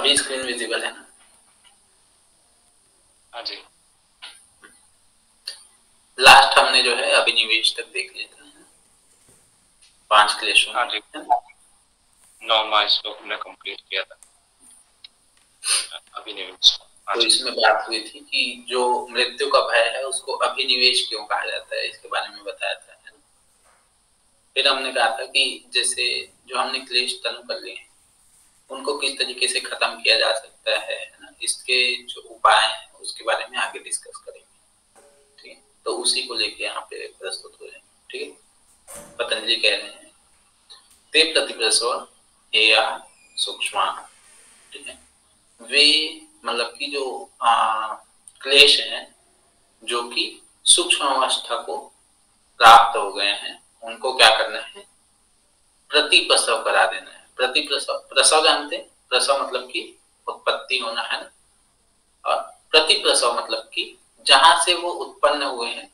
अभी screen visible है ना? हाँ जी। लास्ट हमने जो है अभिनिवेश तक देख लिया था, 5 क्लेशों। हाँ जी, 9वां श्लोक हमने कंप्लीट किया था अभिनिवेश। तो इसमें बात हुई थी कि जो मृत्यु का भय है उसको अभिनिवेश क्यों कहा जाता है, इसके बारे में बताया था, है ना? फिर हमने कहा था कि जैसे जो हमने क्लेश तनु कर लिए उनको किस तरीके से खत्म किया जा सकता है ना, इसके जो उपाय हैं उसके बारे में आगे डिस्कस करेंगे। ठीक है, तो उसी को लेके यहाँ पे प्रस्तुत हो रहे हैं। ठीक है, पतंजलि कह रहे हैं ते प्रतिप्रसव हेया सूक्ष्मा। ठीक है, वे मतलब कि जो क्लेश हैं जो कि सूक्ष्म अवस्था को प्राप्त हो गए हैं उनको क्या करना है, प्रतिप्रसव करा देना है। प्रतिप्रसव, प्रसव जानते हैं, प्रसव मतलब कि उत्पत्ति होना है ना, और प्रतिप्रसव मतलब कि जहां से वो उत्पन्न हुए हैं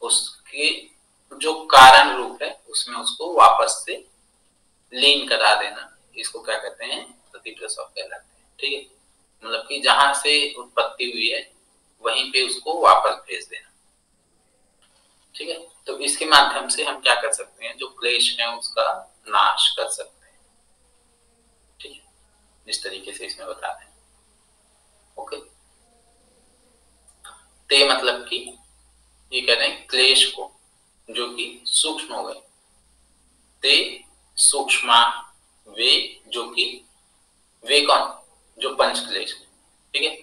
उसके जो कारण रूप है उसमें उसको वापस से लीन करा देना, इसको क्या कहते हैं, प्रतिप्रसव कहलाते हैं। ठीक है, मतलब कि जहां से उत्पत्ति हुई है वहीं पे उसको वापस भेज देना। ठीक है, तो इसके माध्यम से हम क्या कर सकते हैं, जो क्लेश है उसका नाश कर सकते हैं। ठीक है, इस तरीके से इसमें बता रहे हैं। ओके, ते मतलब कि ये कह रहे हैं क्लेश को जो कि सूक्ष्म हो गए, ते सूक्ष्मा, वे जो कि, वे कौन, जो पंच क्लेश। ठीक है,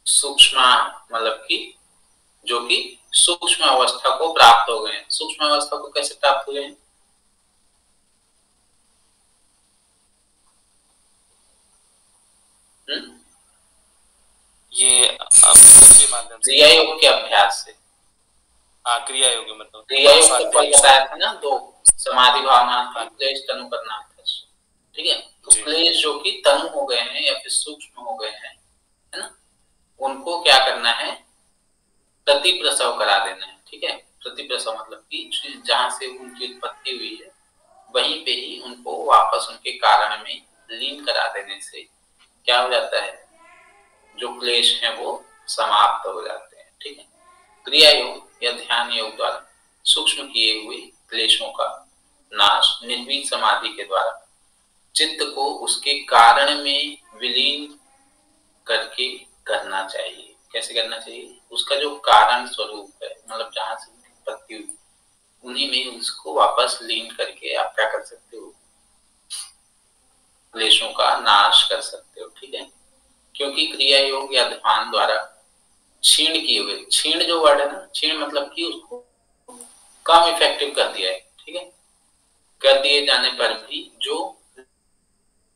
सूक्ष्म मतलब कि जो कि सूक्ष्म अवस्था को प्राप्त हो गए हैं। सूक्ष्म अवस्था को कैसे प्राप्त हुए हैं? ये के माध्यम से, क्रिया योग के अभ्यास से। हाँ, क्रिया योग मतलब क्रिया योग का फल बताया था ना, दो, समाधि भावना, क्लेश तनु करना। ठीक है, तो क्लेश जो कि तनु हो गए हैं या फिर सूक्ष्म हो गए हैं, है ना, उनको क्या करना है, प्रतिप्रसव करा देना है। ठीक है, प्रतिप्रसव मतलब कि जहां से उनकी उत्पत्ति हुई है वहीं पे ही उनको वापस उनके कारण में लीन करा देने से क्या हो जाता है, जो क्लेश है वो समाप्त हो जाते हैं। ठीक है, क्रिया योग या ध्यान योग द्वारा सूक्ष्म किए हुए क्लेशों का नाश निर्भीक समाधि के द्वारा चित्त को उसके कारण में विलीन करके करना चाहिए। कैसे करना चाहिए, उसका जो कारण स्वरूप है, मतलब जहां से उत्पत्ति हुई उन्हीं में उसको वापस लीन करके आप क्या कर सकते हो, क्लेशों का नाश कर सकते हो। ठीक है, क्योंकि क्रिया योग या ध्यान द्वारा क्षीण किए हुए, क्षीण जो वर्ड है ना, क्षीण मतलब कि उसको कम इफेक्टिव कर दिया है। ठीक है, कर दिए जाने पर भी जो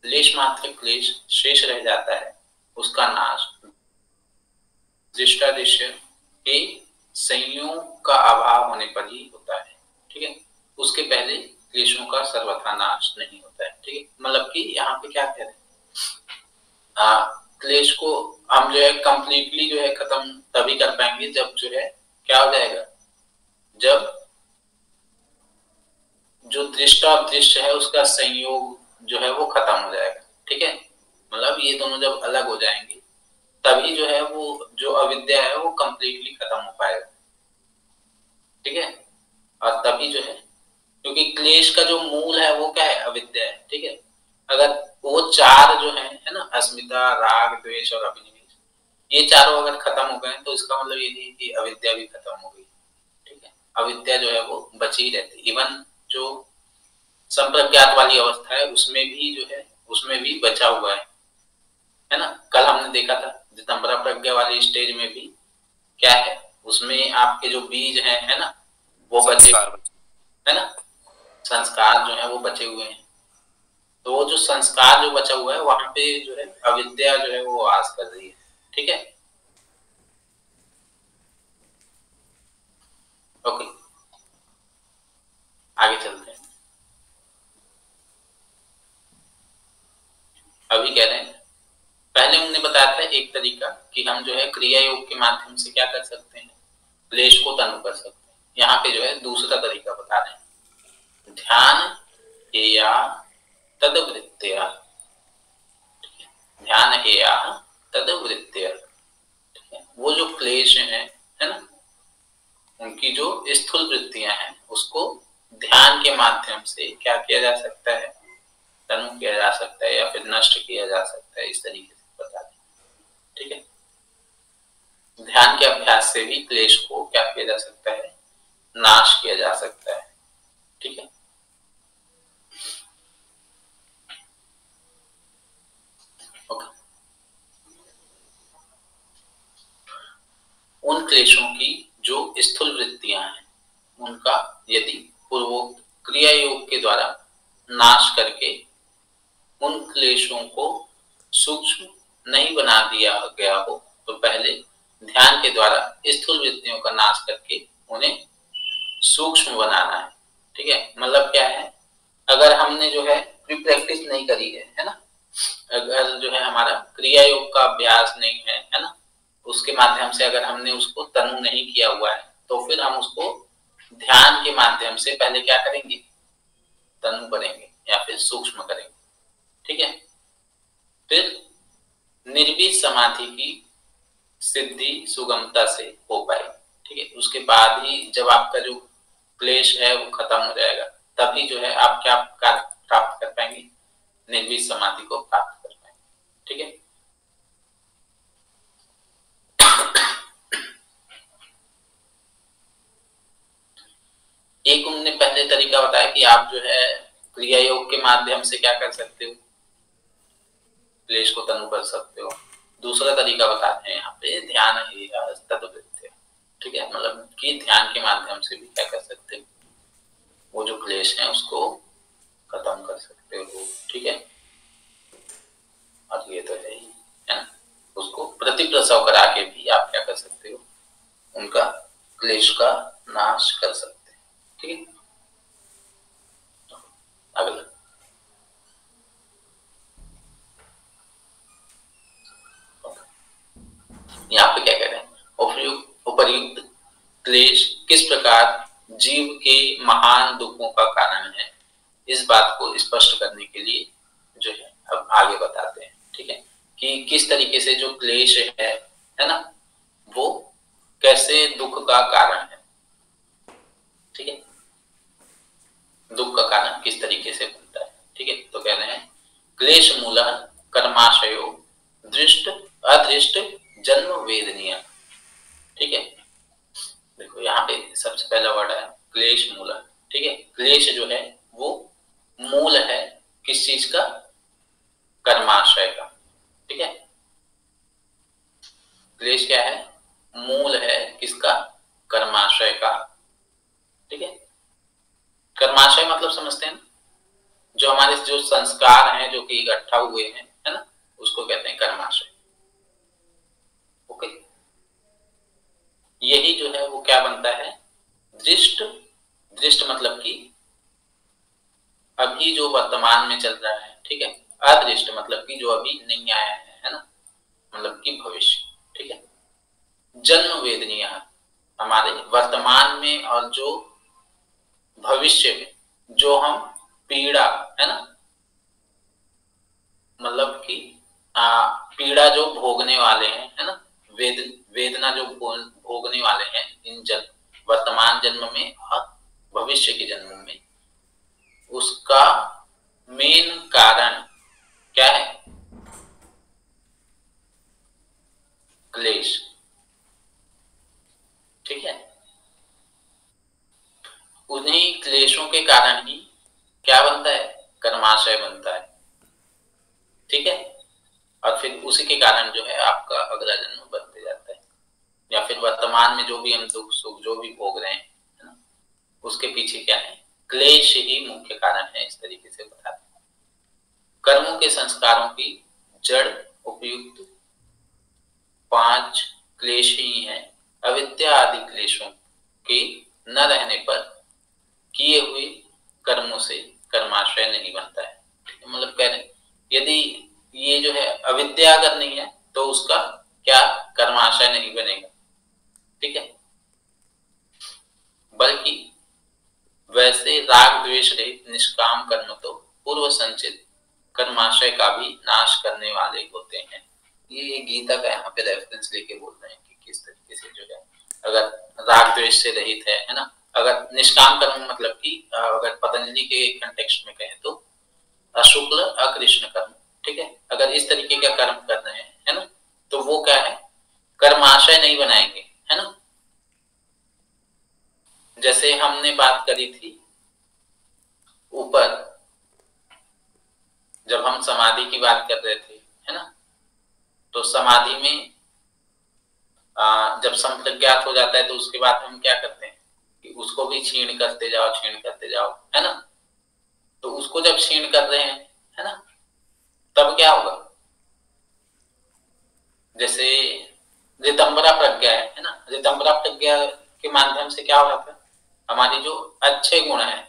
लेश मात्र क्लेश शेष रह जाता है उसका नाश दृष्टादृश्य के संयोग का अभाव होने पर ही होता है। ठीक है, उसके पहले क्लेशों का सर्वथा नाश नहीं होता है। ठीक है, मतलब कि यहाँ पे क्या कह रहे हैं, क्लेश को हम जो है कंप्लीटली जो है खत्म तभी कर पाएंगे जब जो है क्या हो जाएगा, जब जो दृष्टा और दृश्य है उसका संयोग जो है वो खत्म हो जाएगा। ठीक है, मतलब ये दोनों जब अलग हो जाएंगे तभी जो है वो जो अविद्या है वो कंप्लीटली खत्म हो पाएगा। ठीक है, और तभी जो है, क्योंकि क्लेश का जो मूल है वो क्या है, अविद्या है। ठीक है, अगर वो चार जो है ना, अस्मिता, राग, द्वेष और अभिनिवेश, ये चारों अगर खत्म हो गए तो इसका मतलब ये नहीं कि अविद्या भी खत्म हो गई। ठीक है, अविद्या जो है वो बची रहती। इवन जो संप्रज्ञात वाली अवस्था है उसमें भी जो है, उसमें भी बचा हुआ है ना। कल हमने देखा था दितंबरा प्रज्ञा वाली स्टेज में भी क्या है, उसमें आपके जो बीज है ना, वो बचे है ना, संस्कार जो है वो बचे हुए हैं। तो वो जो संस्कार जो बचा हुआ है वहां पे जो है अविद्या जो है वो वास कर रही है। ठीक है, ओके, आगे चलते हैं। अभी कह रहे हैं, पहले हमने बताया था एक तरीका कि हम जो है क्रिया योग के माध्यम से क्या कर सकते हैं, क्लेश को तनु कर सकते हैं। यहाँ पे जो है दूसरा तरीका बता रहे हैं, ध्यान या तदवृत्तिया। ध्यान ध्यान हेया तदवृत्त्य, वो जो क्लेश है ना, उनकी जो स्थूल वृत्तियां हैं उसको ध्यान के माध्यम से क्या किया जा सकता है, तनु किया जा सकता है या फिर नष्ट किया जा सकता है, इस तरीके से बता दें। ठीक है, ध्यान के अभ्यास से भी क्लेश को क्या किया जा सकता है, नाश किया जा सकता है। ठीक है, ओके। उन क्लेशों की जो स्थूल वृत्तियां हैं उनका यदि पूर्वोक्त क्रिया योग के द्वारा नाश करके उन क्लेशों को सूक्ष्म नहीं बना दिया गया हो, तो पहले ध्यान के द्वारा स्थूल वृत्तियों का नाश करके उन्हें सूक्ष्म बनाना है। ठीक है, मतलब क्या है, अगर हमने जो है प्री प्रैक्टिस नहीं करी है ना, अगर जो है हमारा क्रिया योग का अभ्यास नहीं है ना, उसके माध्यम से अगर हमने उसको तनु नहीं किया हुआ है, तो फिर हम उसको ध्यान के माध्यम से पहले क्या करेंगे, तनु करेंगे या फिर सूक्ष्म करेंगे। ठीक है, फिर निर्वीत समाधि की सिद्धि सुगमता से हो पाए। ठीक है, उसके बाद ही जब आपका जो क्लेश है वो खत्म हो जाएगा, तभी जो है आप क्या प्राप्त कर पाएंगे, निर्वीत समाधि को प्राप्त कर पाएंगे। ठीक है, एक उन्होंने पहले तरीका बताया कि आप जो है क्रिया योग के माध्यम से क्या कर सकते हो, क्लेश को तनु कर सकते हो। दूसरा तरीका बताते हैं यहाँ पे, ध्यान है तदवृत्त्य। ठीक है, मतलब कि ध्यान के माध्यम से भी क्या कर सकते हो, वो जो क्लेश है उसको खत्म कर सकते हो। ठीक है, और ये तो है ही है ना, उसको प्रतिप्रसव करा के भी आप क्या कर सकते हो, उनका क्लेश का नाश कर सकते हैं। ठीक है, अगला यहाँ पे क्या कह रहे हैं, उपर्युक्त क्लेश किस प्रकार जीव के महान दुखों का कारण है, इस बात को स्पष्ट करने के लिए जो है अब आगे बताते हैं। ठीक है, कि किस तरीके से जो क्लेश है ना, वो कैसे दुख का कारण है। ठीक है, दुख का कारण किस तरीके से बनता है। ठीक है, तो कह रहे हैं क्लेश मूल कर्माशयो दृष्ट अदृष्ट जन्म वेदनीय। ठीक है, देखो यहाँ पे सबसे पहला वर्ड है क्लेश मूल। ठीक है, क्लेश जो है वो मूल है किस चीज का, कर्माशय का। ठीक है, क्लेश क्या है, मूल है किसका, कर्माशय का। ठीक है, कर्माशय मतलब समझते हैं, जो हमारे जो संस्कार हैं जो कि इकट्ठा हुए हैं है ना, उसको कहते हैं कर्माशय। ओके, यही जो है वो क्या बनता है, दृष्ट। दृष्ट मतलब कि अभी जो वर्तमान में चल रहा है। ठीक है, अदृष्ट मतलब कि जो अभी नहीं आया है ना, मतलब कि भविष्य। ठीक है, जन्म वेदनीय हमारे वर्तमान में और जो भविष्य में जो हम पीड़ा है ना, मतलब कि पीड़ा जो भोगने वाले हैं है ना, वेदना जो भोगने वाले हैं इन जन्म, वर्तमान जन्म में और भविष्य के जन्म में, उसका मेन कारण क्या है, क्लेश। ठीक है, उन्हीं क्लेशों के कारण ही क्या बनता है, कर्माशय बनता है। ठीक है, और फिर उसी के कारण जो है आपका अगला जन्म बनते जाता है, या फिर वर्तमान में जो भी हम दुख सुख जो भी भोग रहे हैं है ना, उसके पीछे क्या है, क्लेश ही मुख्य कारण है। इस तरीके से बताते हैं कर्मों के संस्कारों की जड़ उपयुक्त 5 क्लेश ही है, अविद्या आदि क्लेशों के न रहने पर किए हुए कर्मों से कर्माशय नहीं बनता है। मतलब कह रहे यदि ये जो है अविद्या अगर नहीं है तो उसका क्या, कर्माशय नहीं बनेगा। ठीक है, बल्कि वैसे राग द्वेष रहित निष्काम कर्म तो पूर्व संचित कर्माशय का भी नाश करने वाले होते हैं। ये गीता का यहाँ पे रेफरेंस लेके बोल रहे हैं कि किस तरीके से जो है अगर राग द्वेष से रहित है ना, अगर निष्काम कर्म मतलब कि अगर पतंजलि के कंटेक्स्ट में कहें तो अशुक्ल अकृष्ण कर्म, ठीक है, अगर इस तरीके का कर्म कर रहे हैं है ना, तो वो क्या है, कर्माशय नहीं बनाएंगे, है ना। जैसे हमने बात करी थी ऊपर जब हम समाधि की बात कर रहे थे, है ना, तो समाधि में जब संप्रज्ञात हो जाता है तो उसके बाद हम क्या करते हैं कि उसको भी क्षीण करते जाओ, है ना। तो उसको जब क्षीण कर रहे हैं, है ना, तब क्या होगा, जैसे रितंबरा प्रज्ञा है ना, रितंबरा प्रज्ञा के माध्यम से क्या हो रहा था, हमारी जो अच्छे गुण है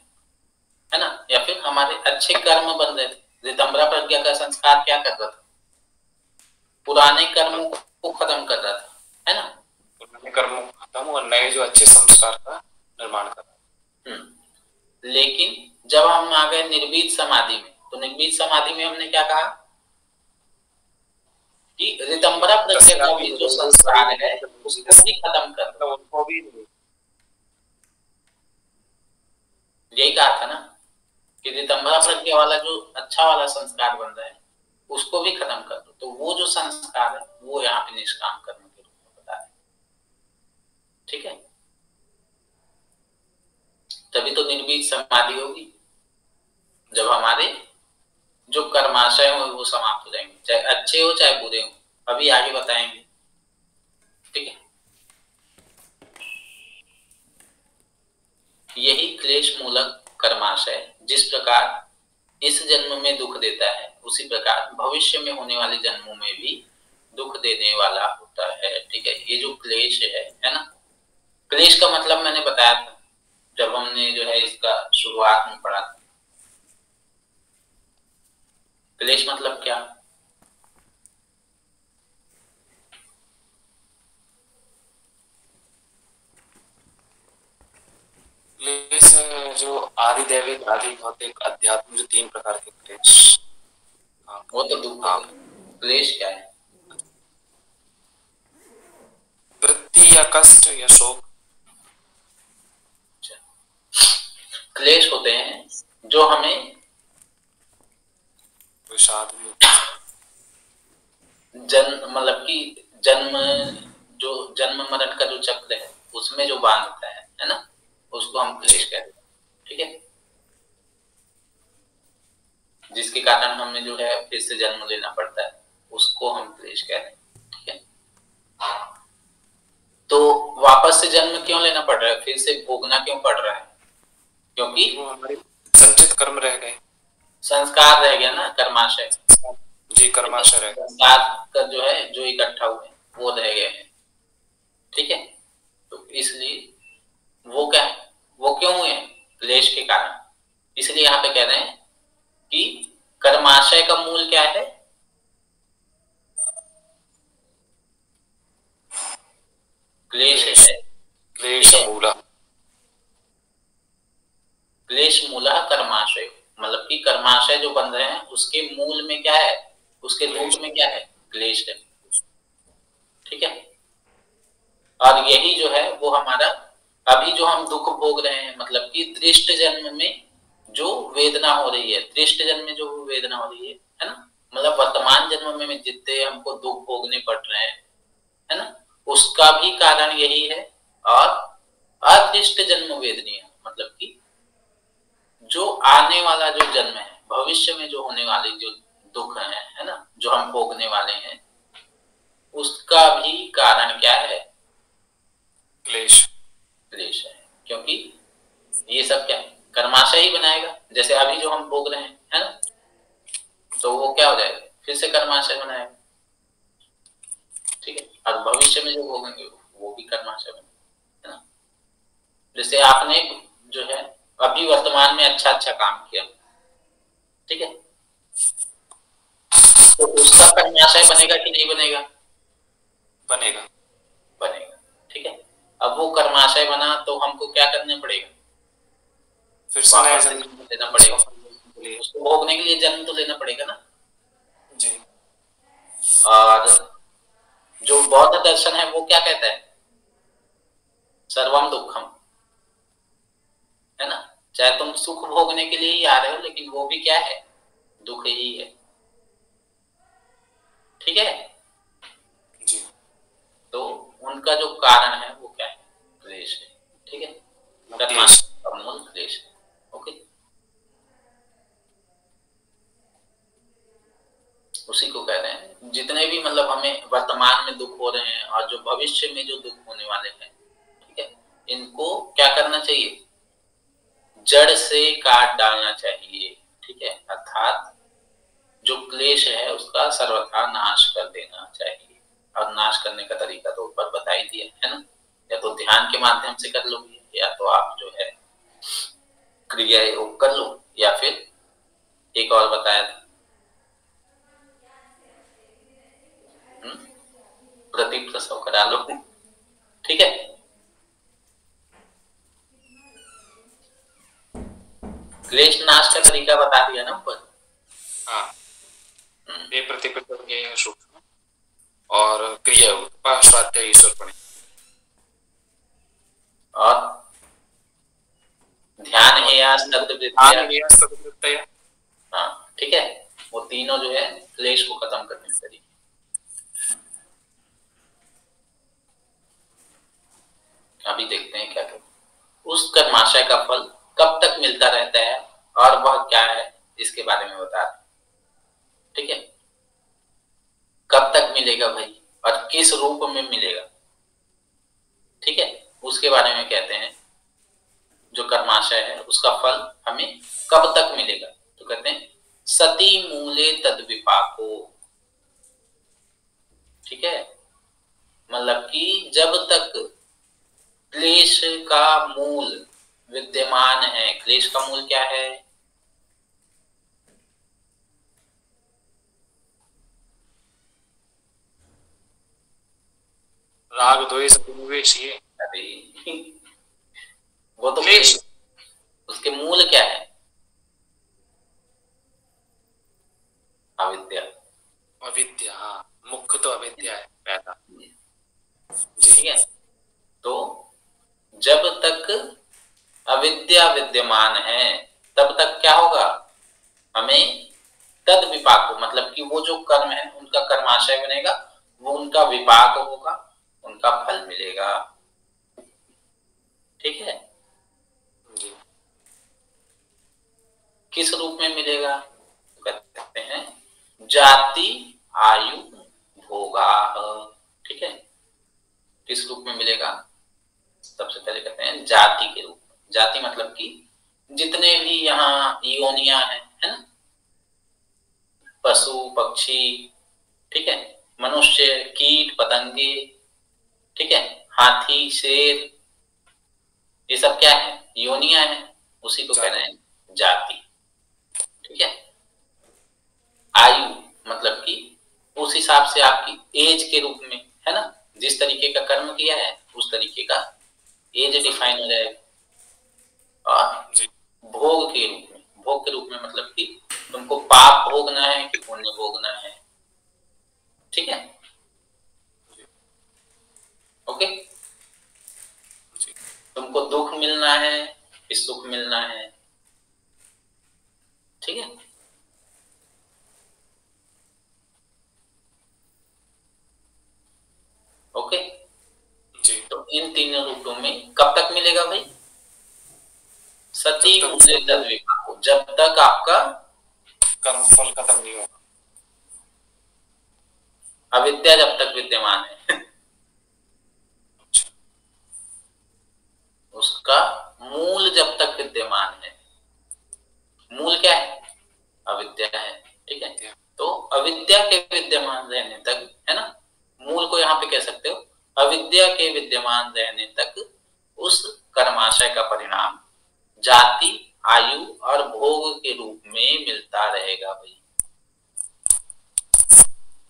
ना, या फिर हमारे अच्छे कर्म बन रहे थे। रितंबरा प्रज्ञा का संस्कार क्या कर रहा था, पुराने कर्मों को खत्म कर रहा था, है ना, पुराने कर्मों को खत्म और नए जो अच्छे संस्कार का निर्माण कर रहा है। लेकिन जब हम आ गए निर्वीत समाधि में, तो निर्वीत समाधि में हमने क्या कहा कि रितंबरा प्रज्ञा का भी जो संस्कार है उसको भी खत्म कर दो, उनको भी यही कहा था ना कि रितंबरा प्रज्ञा वाला जो अच्छा वाला संस्कार बन रहा है उसको भी खत्म कर दो। तो वो जो संस्कार है वो यहाँ पे निष्काम कर्म के रूप में बता रहे, ठीक है। तभी तो निर्वीत समाधि होगी जब हमारे जो कर्माशय हो वो समाप्त हो जाएंगे, चाहे अच्छे हो चाहे बुरे हो, अभी आगे बताएंगे, ठीक है। यही क्लेश मूलक कर्माशय जिस प्रकार इस जन्म में दुख देता है उसी प्रकार भविष्य में होने वाले जन्मों में भी दुख देने वाला होता है, ठीक है। ये जो क्लेश है ना, क्लेश का मतलब मैंने बताया था जब हमने जो है इसका शुरुआत में पढ़ा था। क्लेश मतलब क्या, क्लेश जो आदि दैविक आदि भौतिक अध्यात्म, जो 3 प्रकार के क्लेश। वो तो दुख है। क्लेश क्या है, वृत्ति या कष्ट या शोक। क्लेश होते हैं जो हमें विषाद भी होता है, जन्म मतलब कि जन्म मरण का जो चक्र है उसमें जो बांधता है ना, उसको हम क्लेश कहते हैं, ठीक है। जिसके कारण हमें जो है फिर से जन्म लेना पड़ता है उसको हम क्लेश कहते हैं, ठीक है। तो वापस से जन्म क्यों लेना पड़ रहा है, फिर से भोगना क्यों पड़ रहा है, क्योंकि वो हमारे संचित कर्म रह गए, संस्कार रह गया ना, कर्माशय जी कर्माशय रह गए, संस्कार का जो है जो इकट्ठा हुए वो रह गए हैं, ठीक है। तो इसलिए वो क्या है, वो क्यों हुए, क्लेश के कारण। इसलिए यहाँ पे कह रहे हैं कि कर्माशय का मूल क्या है, क्लेश है। क्लेश मूला, क्लेश मूला कर्माशय, मतलब कि कर्माशय जो बन रहे हैं उसके मूल में क्या है, उसके रूट में क्या है, क्लेश है, ठीक है। और यही जो है वो हमारा अभी जो हम दुख भोग रहे हैं, मतलब कि दृष्ट जन्म में जो वेदना हो रही है, दृष्ट जन्म में जो वेदना हो रही है ना, मतलब वर्तमान जन्म में जितने हमको दुख भोगने पड़ रहे हैं, है ना, उसका भी कारण यही है। और अदृष्ट जन्म वेदनीय मतलब कि जो आने वाला जो जन्म है, भविष्य में जो होने वाले जो दुख है ना, जो हम भोगने वाले हैं, उसका भी कारण क्या है, क्लेश, क्लेश है। क्योंकि ये सब क्या है, कर्माशय ही बनाएगा। जैसे अभी जो हम भोग रहे हैं, है ना, तो वो क्या हो जाएगा, फिर से कर्माशय बनाएगा, ठीक है। और भविष्य में जो भोगेंगे वो भी कर्माशय बनेगा, है ना। जैसे आपने जो है अभी वर्तमान में अच्छा अच्छा काम किया, ठीक है, तो उसका कर्माशय बनेगा कि नहीं बनेगा, बनेगा, बनेगा, ठीक है। अब वो कर्माशय बना तो हमको क्या करना पड़ेगा, फिर से नया जन्म लेना पड़ेगा, लिए, उसको भोगने के लिए जन्म तो लेना पड़ेगा ना जी। और जो बौद्ध दर्शन है वो क्या कहता है, सर्वम दुखम, है ना। चाहे तुम सुख भोगने के लिए ही आ रहे हो लेकिन वो भी क्या है, दुख ही है, ठीक है। जी। तो उनका जो कारण है वो क्या है, क्लेश है, ठीक है। क्लेश। मूल क्लेश है, ओके। उसी को कह रहे हैं जितने भी मतलब हमें वर्तमान में दुख हो रहे हैं और जो भविष्य में जो दुख होने वाले हैं, ठीक है, इनको क्या करना चाहिए, जड़ से काट डालना चाहिए, ठीक है। अर्थात जो क्लेश है उसका सर्वथा नाश कर देना चाहिए। और नाश करने का तरीका तो ऊपर बता ही दिया है ना, या तो ध्यान के माध्यम से कर लोगे या तो आप जो है क्रिया योग कर लो, या फिर एक और बताया था प्रति प्रसव करा लो, ठीक है। क्लेश नाश का तरीका बता दिया ना ऊपर। हाँ, ये प्रतिपद के सूक्ष्म और क्रिया योग स्वाध्याय ईश्वर पढ़े और ध्यान है या सदवृत्तया, हाँ ठीक है, वो तीनों जो है क्लेश को खत्म करने के तरीके। अभी देखते हैं क्या करें। उस कर्माशय का फल कब तक मिलता रहता है और वह क्या है इसके बारे में बता रहे, ठीक है। कब तक मिलेगा भाई और किस रूप में मिलेगा, ठीक है, उसके बारे में कहते हैं। जो कर्माशय है उसका फल हमें कब तक मिलेगा, तो कहते हैं सती मूले तद विपाको, ठीक है। मतलब कि जब तक क्लेश का मूल विद्यमान है। क्लेश का मूल क्या है, राग द्वेष अभिनिवेश, ये अरे वो तो क्लेश, उसके मूल क्या है, अविद्या, अविद्या। हाँ, मुख्य तो अविद्या है पैदा, ठीक है। तो जब तक अविद्या विद्यमान है तब तक क्या होगा, हमें तद विपाक, मतलब कि वो जो कर्म है उनका कर्माशय बनेगा, वो उनका विपाक होगा, उनका फल मिलेगा, ठीक है। जी। किस रूप में मिलेगा, तो कहते हैं जाति आयु भोगा, ठीक है। किस रूप में मिलेगा, सबसे पहले कहते हैं जाति के रूप में। जाति मतलब कि जितने भी यहाँ योनिया है ना, पशु पक्षी, ठीक है, मनुष्य कीट पतंगे, ठीक है, हाथी शेर, ये सब क्या है, योनिया है, उसी को कह रहे हैं जाति, ठीक है। आयु मतलब कि उस हिसाब से आपकी एज के रूप में, है ना, जिस तरीके का कर्म किया है उस तरीके का एज डिफाइन हो जाएगा। और भोग के रूप में, भोग के रूप में मतलब कि तुमको पाप भोगना है कि पुण्य भोगना है, ठीक है, ओके। तुमको दुख मिलना है कि सुख मिलना है, ठीक है। ओके जी। तो इन तीनों रूपों में कब तक मिलेगा भाई, सती मूले तद विपाको, जब तक आपका कर्म फल खत्म नहीं होगा, अविद्या जब तक विद्यमान है उसका मूल जब तक विद्यमान है। मूल क्या है, अविद्या है, ठीक है। तो अविद्या के विद्यमान रहने तक, है ना, मूल को यहाँ पे कह सकते हो, अविद्या के विद्यमान रहने तक उस कर्माशय का परिणाम जाति आयु और भोग के रूप में मिलता रहेगा भाई,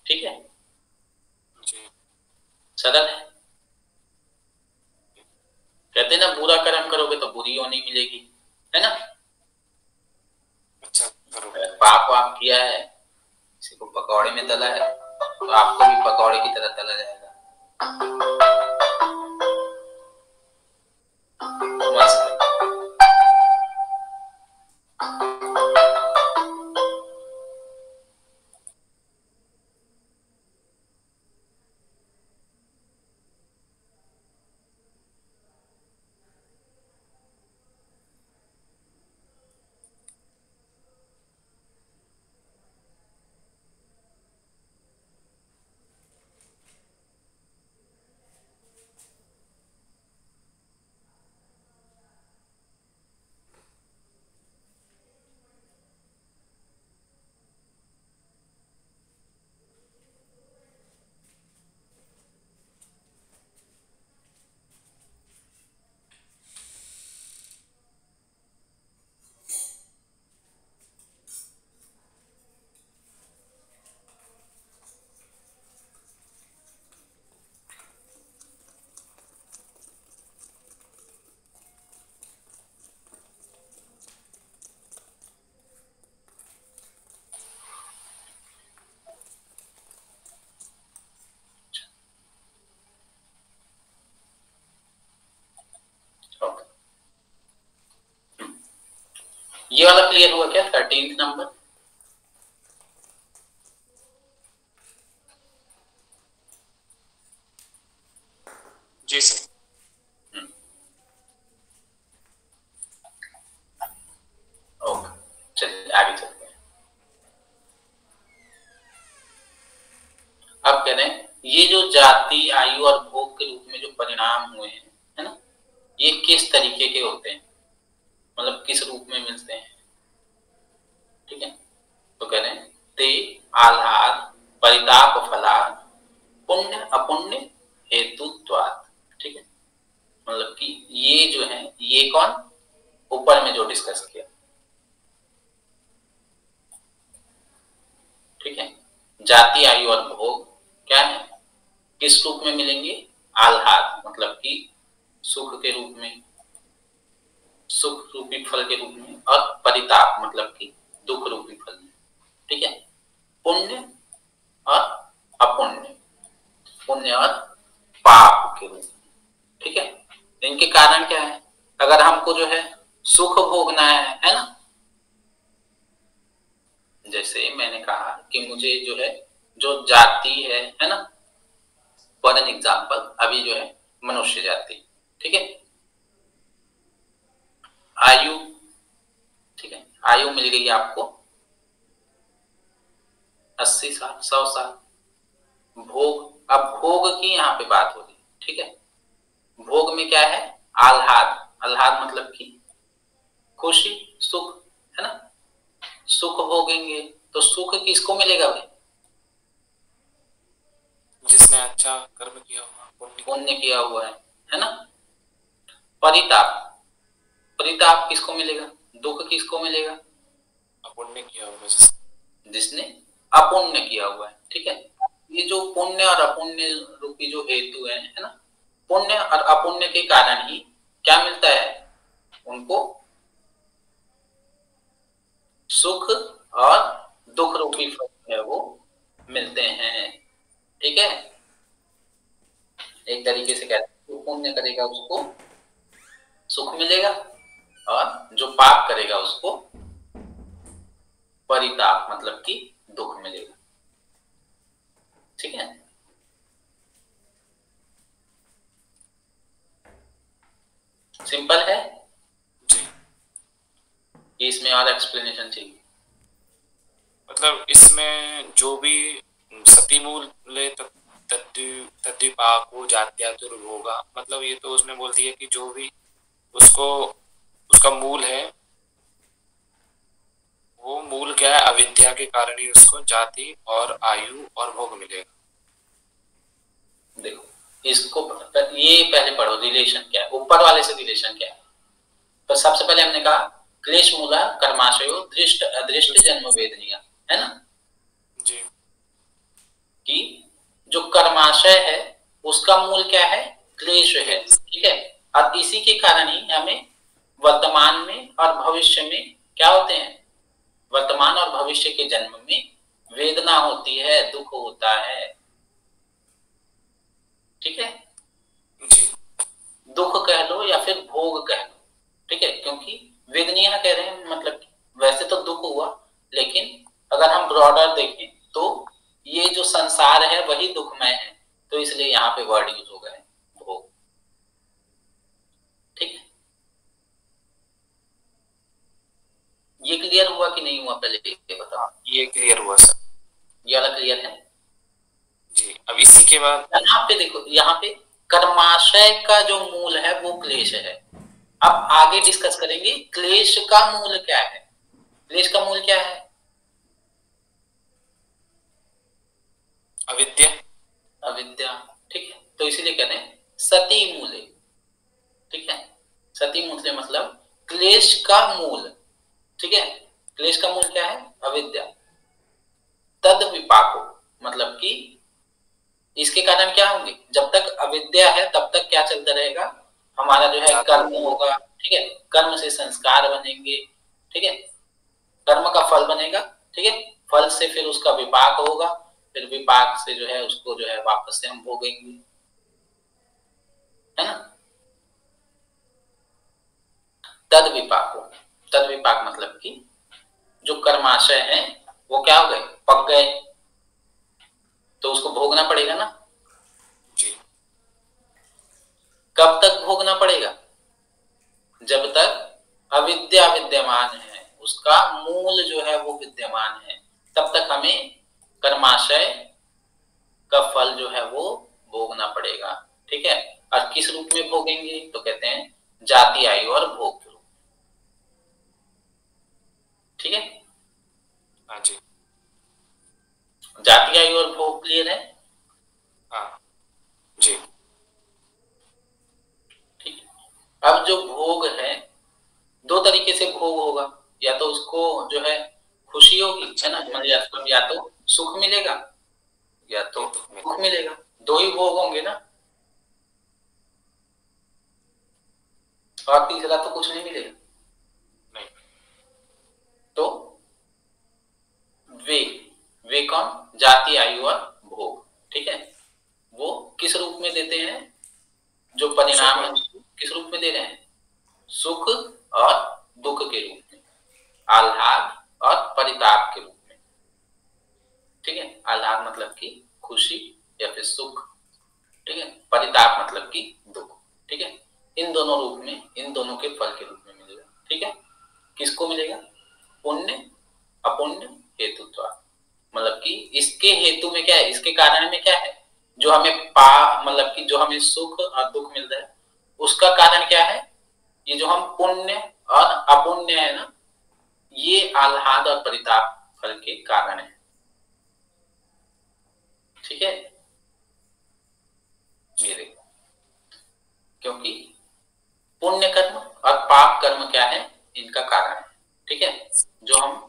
ठीक है। सरल है। कहते हैं ना बुरा कर्म करोगे तो बुरी होनी मिलेगी, है ना। अच्छा, किया है, किसी को पकौड़े में तला है, तो आपको भी पकौड़े की तरह तला जाएगा। मस्त। ये वाला क्लियर हुआ क्या? 13th number. जी सर। ओके, चलिए आगे चलते हैं। अब कह रहे हैं ये जो जाति, आयु और भोग के रूप में जो परिणाम हुए हैं, है ना, ये किस तरीके के होते हैं, मतलब किस रूप में मिलते हैं। ठीक है, तो कह रहे हैं ते आह्लाद परिताप फलाद पुण्य अपुण्य हेतुत्वात्। ठीक है, मतलब कि ये जो है, ये कौन, ऊपर में जो डिस्कस किया। ठीक है, जाति, आयु और भोग क्या है, किस रूप में मिलेंगे? आह्लाद मतलब कि सुख के रूप में, सुख रूपी फल के रूप में, और परिताप मतलब कि दुख रूपी फल में। ठीक है, पुण्य और अपुण्य, पुण्य और पाप के रूप में। ठीक है, इनके कारण क्या है, अगर हमको जो है सुख भोगना है ना, जैसे मैंने कहा कि मुझे जो है, जो जाति है ना, फॉर एन एग्जाम्पल अभी जो है मनुष्य जाति। ठीक है, आयु, ठीक है, आयु मिल गई आपको 80 साल, 100 साल। भोग, अब भोग की यहाँ पे बात हो रही। ठीक है, भोग में क्या है, आह्लाद, आह्लाद मतलब कि खुशी, सुख, है ना, सुख भोगेंगे तो सुख किसको मिलेगा भाई? जिसने अच्छा कर्म किया हुआ, पुण्य किया हुआ है ना। परिताप, परिताप किसको मिलेगा? दुख किसको मिलेगा? अपुण्य किया हुआ, जिसने अपुण्य किया हुआ है। ठीक है, ये जो पुण्य और अपुण्य रूपी जो हेतु है ना, पुण्य और अपुण्य के कारण ही क्या मिलता है उनको? सुख और दुख रूपी फल है वो मिलते हैं। ठीक है, एक तरीके से कहते हैं जो पुण्य करेगा उसको सुख मिलेगा, और जो पाप करेगा उसको परिताप मतलब कि दुख मिलेगा। ठीक है, सिंपल है कि इसमें और एक्सप्लेनेशन चाहिए? मतलब इसमें जो भी सतिमूल ले तद्विपाको जात्यातुर्भोगा, मतलब ये तो उसने बोल दिया कि जो भी उसको उसका मूल है, वो मूल क्या है, अविद्या के कारण ही उसको जाति और आयु और भोग मिलेगा। देखो इसको, ये पहले पढ़ो रिलेशन क्या है, ऊपर वाले से रिलेशन क्या है। तो सबसे पहले हमने कहा क्लेश मूला कर्माशयो दृष्ट अदृष्ट जन्म वेदनीय, है ना जी, कि जो कर्माशय है उसका मूल क्या है? क्लेश है। ठीक है, और इसी के कारण ही हमें वर्तमान में और भविष्य में क्या होते हैं, वर्तमान और भविष्य भविष्य के जन्म में वेदना होती है, दुख होता है। ठीक है, जी दुख कह लो या फिर भोग कह लो, ठीक है, क्योंकि वेदनीय कह रहे हैं, मतलब वैसे तो दुख हुआ, लेकिन अगर हम ब्रॉडर देखें तो ये जो संसार है वही दुखमय है, तो इसलिए यहाँ पे वर्ड यूज हो गए भोग। ठीक है, ये क्लियर हुआ कि नहीं हुआ, पहले ये बताओ। ये क्लियर हुआ सर। ये वाला क्लियर है जी। अब इसी के बाद यहाँ पे देखो, यहाँ पे कर्माशय का जो मूल है वो क्लेश है। अब आगे डिस्कस करेंगे क्लेश का मूल क्या है। क्लेश का मूल क्या है? अविद्या। अविद्या। ठीक है, तो इसीलिए कहते हैं सती मूले। ठीक है, सती मूले मतलब क्लेश का मूल। ठीक है, क्लेश का मूल क्या है? अविद्या। तद विपाको मतलब कि इसके कारण क्या होंगे, जब तक अविद्या है तब तक क्या चलता रहेगा, हमारा जो है कर्म होगा। ठीक है, कर्म से संस्कार बनेंगे। ठीक है, कर्म का फल बनेगा। ठीक है, फल से फिर उसका विपाक होगा, फिर विपाक से जो है उसको जो है वापस से हम भोगेंगे, है ना। तद विपाको, तद विपाक मतलब कि जो कर्माशय है वो क्या हो गए, पक गए, तो उसको भोगना पड़ेगा ना। जी। कब तक भोगना पड़ेगा? जब तक अविद्या विद्यमान है, उसका मूल जो है वो विद्यमान है, तब तक हमें कर्माशय का फल जो है वो भोगना पड़ेगा। ठीक है, और किस रूप में भोगेंगे, तो कहते हैं जाति आयु और भोग के रूप। ठीक है, हाँ जी। जाति आयु और भोग क्लियर है? हाँ जी। ठीक है, अब जो भोग है दो तरीके से भोग होगा, या तो उसको जो है खुशी होगी, है ना, मतलब या तो सुख मिलेगा या तो दुख मिलेगा, दो ही भोग होंगे ना, और तीसरा तो कुछ नहीं मिलेगा। नहीं। तो वे वे कौन, जाति आयु और भोग। ठीक है, वो किस रूप में देते हैं, जो परिणाम है किस रूप में दे रहे हैं, सुख और दुख के रूप में, आह्लाद और परिताप के रूप में। ठीक है, आह्लाद मतलब कि खुशी या फिर सुख। ठीक है, परिताप मतलब कि दुख। ठीक है, इन दोनों रूप में, इन दोनों के फल के रूप में मिलेगा। ठीक है, किसको मिलेगा, पुण्य अपुण्य हेतुत्व, मतलब कि इसके हेतु में क्या है, इसके कारण में क्या है, जो हमें मतलब कि जो हमें सुख और दुख मिल रहा है उसका कारण क्या है, ये जो हम पुण्य और अपुण्य है ना, ये आह्लाद और परिताप फल के कारण है। ठीक है, ये देखो, क्योंकि पुण्य कर्म और पाप कर्म क्या है, इनका कारण है। ठीक है, जो हम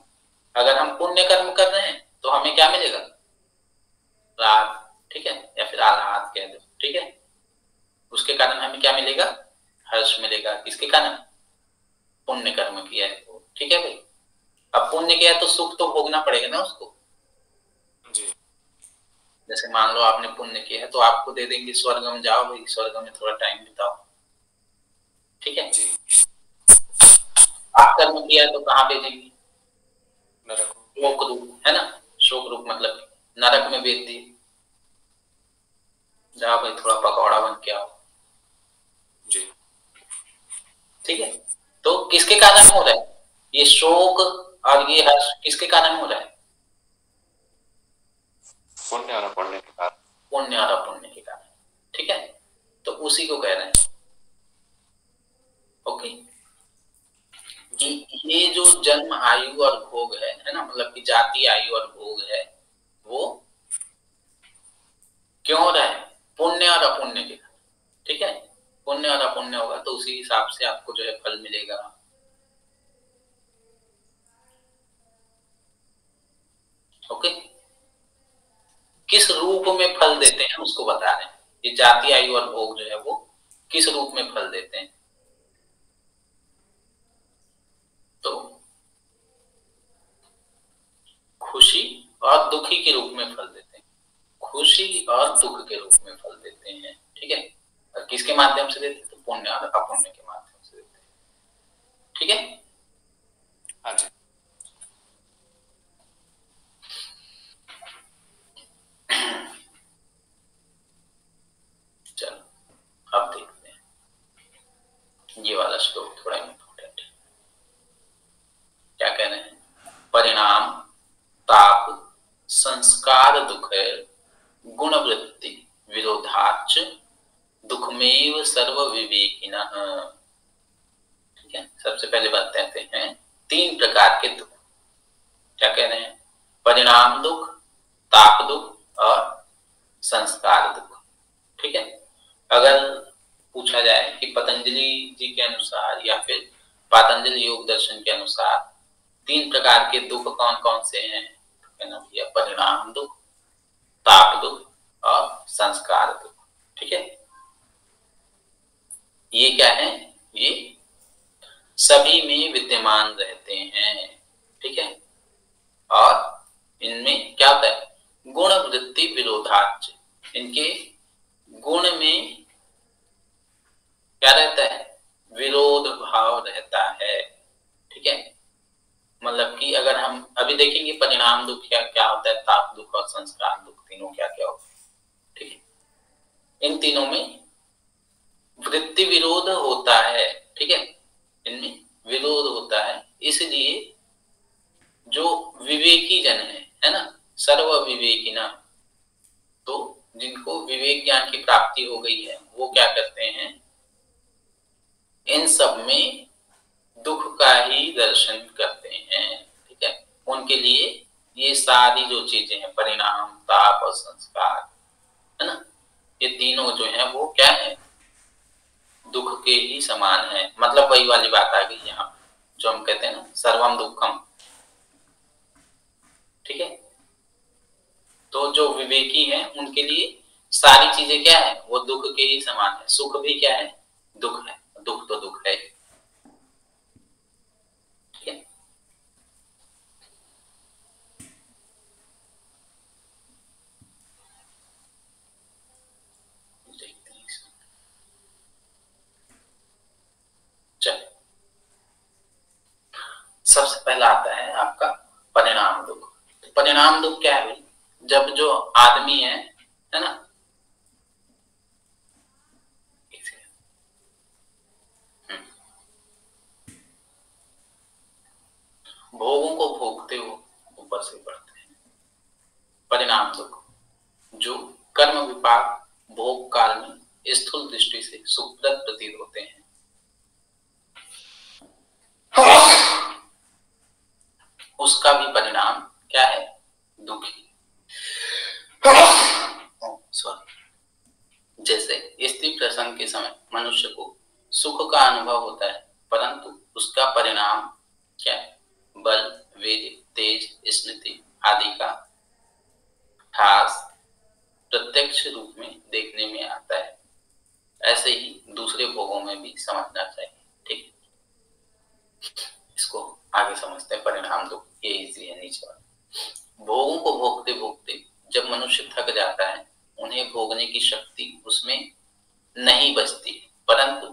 अगर हम पुण्य कर्म कर रहे हैं तो हमें क्या मिलेगा, राग। ठीक है, या फिर आह्लाद कह दो। ठीक है, उसके कारण हमें क्या मिलेगा, हर्ष मिलेगा। किसके कारण, पुण्य कर्म किया है तो। ठीक है भाई, अब पुण्य किया है तो सुख तो भोगना पड़ेगा ना उसको। जी। जैसे मान लो आपने पुण्य किया है तो आपको दे देंगे स्वर्ग में जाओ भाई, स्वर्ग में थोड़ा टाइम बिताओ। ठीक है, जी। पाप कर्म किया है तो कहाँ भेजेंगे, नरक। शोक रूप, है ना, शोक रूप मतलब नरक में भेज दिए, जाओ भाई थोड़ा पकौड़ा बन के आओ। जी। ठीक है, तो किसके कारण हो रहा है ये शोक और ये हर्ष, किसके कारण हो रहा है, पुण्य और अपुण्य के कारण। पुण्य और अपुण्य के कारण। ठीक है, तो उसी को कह रहे हैं। ओके, कि ये जो जन्म आयु और भोग है ना, मतलब कि जाति आयु और भोग है, वो क्यों हो रहा है, पुण्य और अपुण्य के कारण। ठीक है, पुण्य और अपुण्य होगा तो उसी हिसाब से आपको जो है फल मिलेगा। ओके, किस रूप में फल देते हैं उसको बता रहे हैं, ये जाति आयु और भोग जो है वो किस रूप में फल देते हैं। तो खुशी और दुखी के रूप में फल देते हैं, खुशी और दुख के रूप में फल देते हैं। ठीक है, और किसके माध्यम से देते हैं? तो पुण्य और अपुण्य के माध्यम से देते हैं। ठीक है, हाँ जी। चलो अब देखते हैं, ये वाला श्लोक थोड़ा इंपॉर्टेंट है। क्या कह रहे हैं? परिणाम ताप संस्कार दुख गुणवृत्ति विरोधाच दुखमेव सर्व विवेकिनः। ठीक है, सबसे पहले बात कहते हैं 3 प्रकार के दुख। क्या कह रहे हैं? परिणाम दुख, ताप दुख और संस्कार दुख। ठीक है, अगर पूछा जाए कि पतंजलि जी के अनुसार या फिर पातंजलि योग दर्शन के अनुसार 3 प्रकार के दुख कौन कौन से हैं, तो कहना भैया परिणाम दुख, ताप दुख और संस्कार दुख। ठीक है, ये क्या है? ये सभी में विद्यमान रहते हैं। ठीक है, और इनमें क्या होता है? गुण वृत्ति विरोधाच, इनके गुण में क्या रहता है? विरोध भाव रहता है। ठीक है, मतलब कि अगर हम अभी देखेंगे परिणाम दुख क्या क्या होता है, ताप दुख और संस्कार दुख तीनों क्या क्या होता है। ठीक है, इन तीनों में वृत्ति विरोध होता है। ठीक है, इनमें विरोध होता है, इसलिए जो विवेकी जन है ना, सर्व विवेकी ना, तो जिनको विवेक ज्ञान की प्राप्ति हो गई है वो क्या करते हैं? इन सब में दुख का ही दर्शन करते हैं। ठीक है, उनके लिए ये सारी जो चीजें हैं, परिणाम, ताप और संस्कार, है ना, ये तीनों जो है वो क्या है? दुख के ही समान है। मतलब वही वाली बात आ गई यहाँ जो हम कहते हैं ना, सर्वम दुखम। ठीक है, तो जो विवेकी हैं उनके लिए सारी चीजें क्या है? वो दुख के ही समान है। सुख भी क्या है? दुख है, दुख तो दुख है। ठीक है, चलिए सबसे पहला आता है आपका परिणाम दुख। तो परिणाम दुख क्या है भाई? जब जो आदमी है ना, भोगों को भोगते हो ऊपर से बढ़ते हैं। परिणाम दुख जो कर्म विपाक भोग काल में स्थूल दृष्टि से सुखप्रद प्रतीत होते हैं, उसका भी परिणाम क्या है? दुखी। सॉरी, जैसे स्त्री प्रसंग के समय मनुष्य को सुख का अनुभव होता है, परंतु उसका परिणाम क्या है? बल, वीर्य, तेज, स्मृति आदि का ह्रास प्रत्यक्ष रूप में देखने में आता है। ऐसे ही दूसरे भोगों में भी समझना चाहिए। ठीक, इसको आगे समझते हैं। परिणाम दुख ये इजी है, नीचे वाला। भोगों को भोगते भोगते जब मनुष्य थक जाता है, उन्हें भोगने की शक्ति उसमें नहीं बचती, परंतु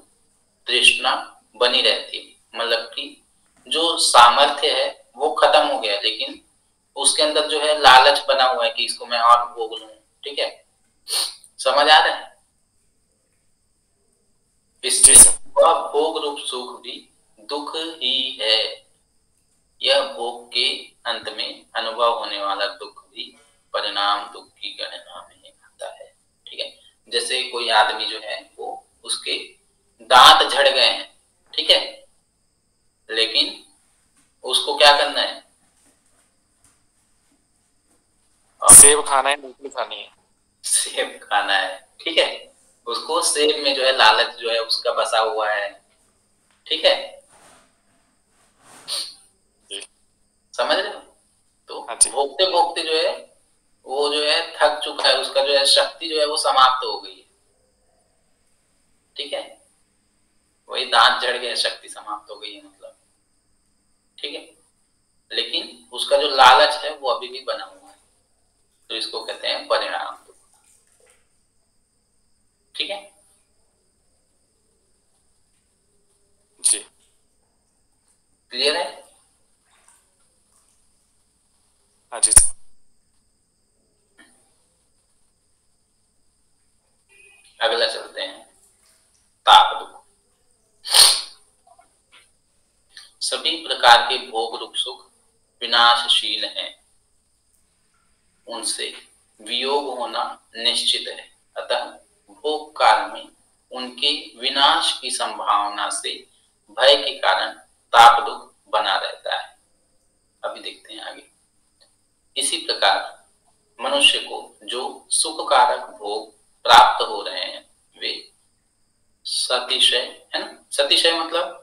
तृष्णा बनी रहती है। मतलब कि जो सामर्थ्य है वो खत्म हो गया, लेकिन उसके अंदर जो है लालच बना हुआ है कि इसको मैं और भोग लूं। ठीक है, समझ आ रहा है? इससे वह भोग रूप सुख भी दुख ही है। यह भोग के अंत में अनुभव होने वाला दुख भी परिणाम दुख की गणना में आता है। ठीक है, जैसे कोई आदमी जो है वो उसके दांत झड़ गए हैं, ठीक है, लेकिन उसको क्या करना है? सेब खाना है, मूंगफली खानी है। सेब खाना है, ठीक है, उसको सेब में जो है लालच जो है उसका बसा हुआ है। ठीक है, समझ रहे हो? तो भोगते भोगते जो है वो जो है थक चुका है, उसका जो है शक्ति जो है वो समाप्त हो गई है। ठीक है, वही दांत झड़ गया, शक्ति समाप्त हो गई है मतलब। ठीक है, लेकिन उसका जो लालच लालच है वो अभी भी बना हुआ है, तो इसको कहते हैं परिणाम दुख। ठीक है जी। क्लियर है? हाँ जी सर। अगला चलते हैं ताप दुख। सभी प्रकार के भोग रूप सुख विनाशशील हैं, उनसे वियोग होना निश्चित है, अतः भोग काल में उनके विनाश की संभावना से भय के कारण ताप दुख बना रहता है। अभी देखते हैं आगे। इसी प्रकार मनुष्य को जो सुखकारक भोग प्राप्त हो रहे हैं वे सतिशय है ना, सतिशय मतलब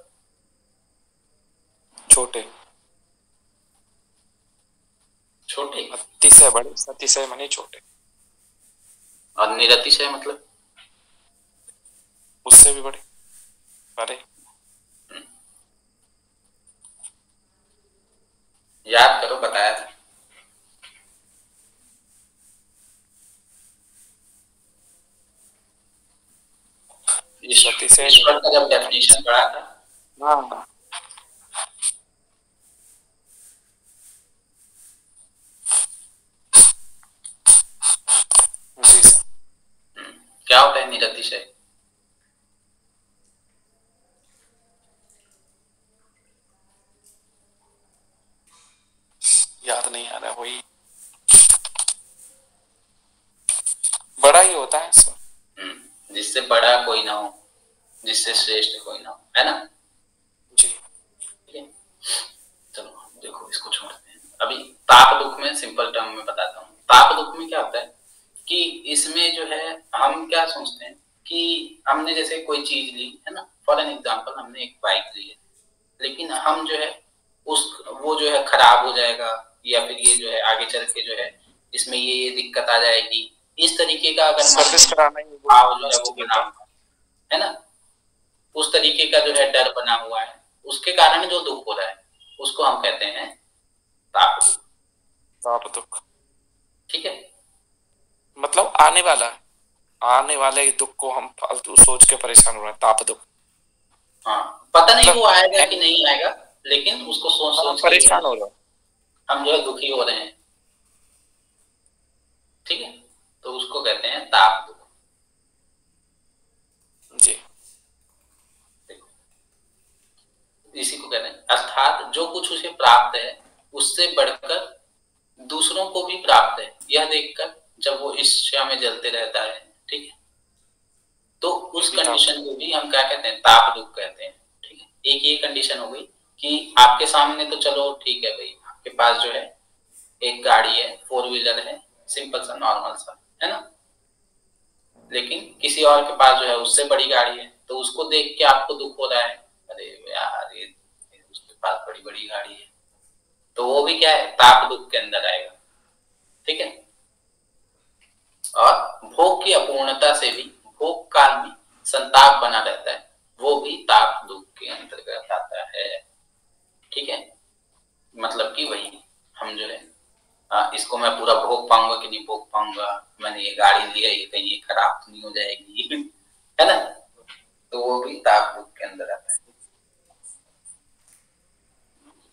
छोटे, छोटे, अतिशय बड़े, सतिशय माने छोटे, और निरतिशय मतलब उससे भी बड़े, बड़े। याद करो, बताया था। ईश्वर का जब डेफिनेशन पढ़ा था, हाँ जी सर। क्या होता है निरतिशय? याद नहीं आ रहा, वही बड़ा ही होता है सर। जिससे बड़ा कोई ना हो, जिससे श्रेष्ठ कोई ना हो, है ना? जी। ठीक है, चलो देखो इसको छोड़ते हैं। अभी ताप दुख में सिंपल टर्म में बताता हूँ। ताप दुख में क्या होता है कि इसमें जो है हम क्या सोचते हैं कि हमने जैसे कोई चीज ली है ना, फॉर एन एग्जाम्पल हमने एक बाइक ली है, लेकिन हम जो है उस वो जो है खराब हो जाएगा, या फिर ये जो है आगे चल के जो है इसमें ये दिक्कत आ जाएगी, इस तरीके का अगर सर्विस कराना ही भाव जो है वो चाहिए बना था। हुआ है ना, उस तरीके का जो है डर बना हुआ है, उसके कारण जो दुख हो रहा है उसको हम कहते हैं ताप दुख। ताप दुख ठीक है, मतलब आने वाला है, आने वाले दुख को हम फालतू सोच के परेशान हो रहे हैं, ताप दुख। हाँ पता नहीं मतलब वो आएगा कि नहीं आएगा, लेकिन उसको सोच हम सोच के परेशान हो रहे हैं। हम जो है दुखी हो रहे हैं। ठीक है, तो उसको कहते हैं ताप दुख। जी। इसी को कहते हैं, अर्थात जो कुछ उसे प्राप्त है उससे बढ़कर दूसरों को भी प्राप्त है, यह देखकर जब वो इच्छा में जलते रहता है। ठीक है, तो उस कंडीशन को भी हम क्या कहते हैं, ताप दुख कहते हैं। ठीक है, एक ये कंडीशन हो गई कि आपके सामने तो चलो ठीक है भाई, आपके पास जो है एक गाड़ी है, 4 व्हीलर है, सिंपल सा नॉर्मल सा है ना, लेकिन किसी और के पास जो है उससे बड़ी गाड़ी है, तो उसको देख के आपको दुख हो रहा है, अरे यार ये उसके पास बड़ी बड़ी गाड़ी है, तो वो भी क्या है, ताप दुख के अंदर आएगा। ठीक है, और भोग की अपूर्णता से भी भोग काल में संताप बना रहता है, वो भी ताप दुख के अंतर्गत आता है। ठीक है, मतलब कि वही हम जो है इसको मैं पूरा भोग पाऊंगा कि नहीं भोग पाऊंगा, मैंने ये गाड़ी ली है, ये कहीं ये खराब तो नहीं हो जाएगी है ना, तो वो भी ताप दुख के अंदर आता है।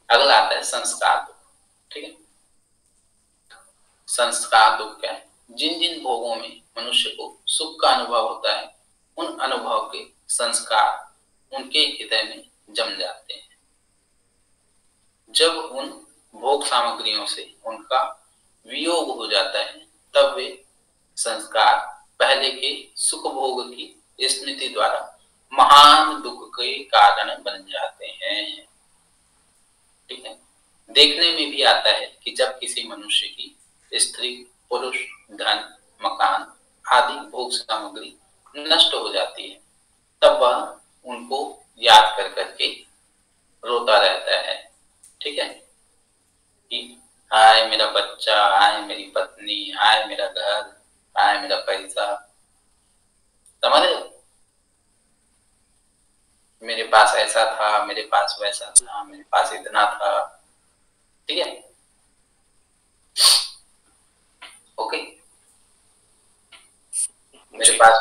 अगला आता है संस्कार दुख। ठीक है, संस्कार दुख क्या है? जिन जिन भोगों में मनुष्य को सुख का अनुभव होता है, उन अनुभव के संस्कार उनके हृदय में जम जाते हैं। जब उन भोग सामग्रियों से उनका वियोग हो जाता है, तब वे संस्कार पहले के सुख भोग की स्मृति द्वारा महान दुख के कारण बन जाते हैं। ठीक है, देखने में भी आता है कि जब किसी मनुष्य की स्त्री, पुरुष, धन, मकान आदि भोग सामग्री नष्ट हो जाती है, तब वह उनको याद कर करके रोता रहता है। ठीक है, कि हाय मेरा बच्चा, हाय मेरी पत्नी, हाय मेरा घर, हाय मेरा पैसा, समझ रहे हो? मेरे पास ऐसा था, मेरे पास वैसा था, मेरे पास इतना था। ठीक है, मेरे पास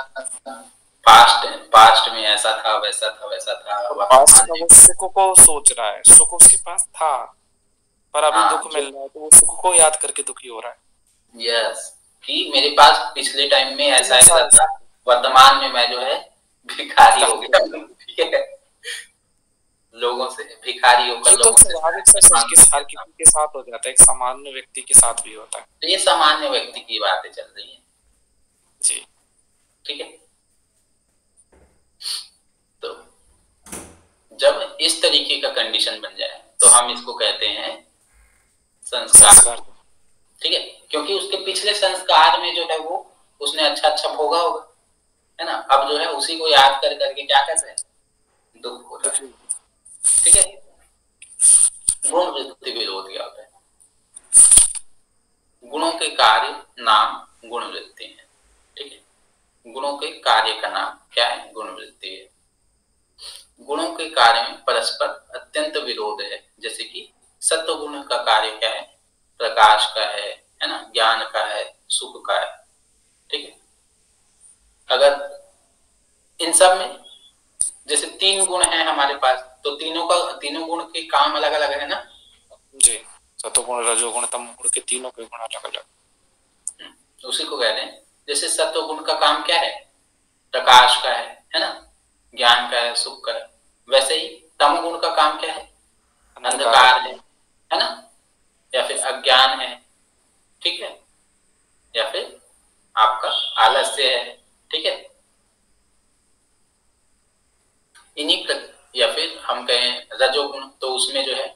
पास्ट में ऐसा था, वैसा था, वैसा था। पास्ट का वो सुख को सोच रहा है, सुख उसके पास था पर अभी दुख मिल रहा है तो वो सुख को याद करके दुखी हो रहा है। यस, कि मेरे पास पिछले टाइम में ऐसा था, वर्तमान में मैं जो है भिखारी हो गया। ठीक है, लोगों से भिखारी होकर ये तो स्वाभाविक सा हर किसी के साथ हो जाता है, एक सामान्य व्यक्ति के साथ भी होता है। तो ये सामान्य व्यक्ति की बातें चल रही है जी, ठीक है। तो जब इस तरीके का कंडीशन बन जाए तो हम इसको कहते हैं संस्कार। ठीक है, क्योंकि उसके पिछले संस्कार में जो है वो उसने अच्छा भोगा होगा, है ना। अब जो है उसी को याद कर करके क्या कर रहे हैं, दुख हो रहा है। ठीक है, गुण वृत्ति विरोध क्या होता है? गुणों के कार्य नाम गुण वृत्ति है। ठीक है, गुणों के कार्य का नाम क्या है? गुण वृत्ति है। गुणों के कार्य में परस्पर अत्यंत विरोध है। जैसे कि सत्व गुण का कार्य क्या है? प्रकाश का है ना, ज्ञान का है, सुख का है। ठीक है, अगर इन सब में जैसे 3 गुण हैं हमारे पास, तो तीनों गुण के काम अलग अलग है ना जी। सत्वगुण, रजोगुण, तमोगुण के तीनों के गुण अलग अलग। उसी को कह रहे हैं। जैसे सत्व गुण का काम क्या है? प्रकाश का है ना, ज्ञान का है, सुख का है। वैसे ही तमोगुण का काम क्या है? अंधकार है ना, या फिर अज्ञान है। ठीक है, या फिर आपका आलस्य है। ठीक है, इन्हीं या फिर हम कहें रजोगुण, तो उसमें जो है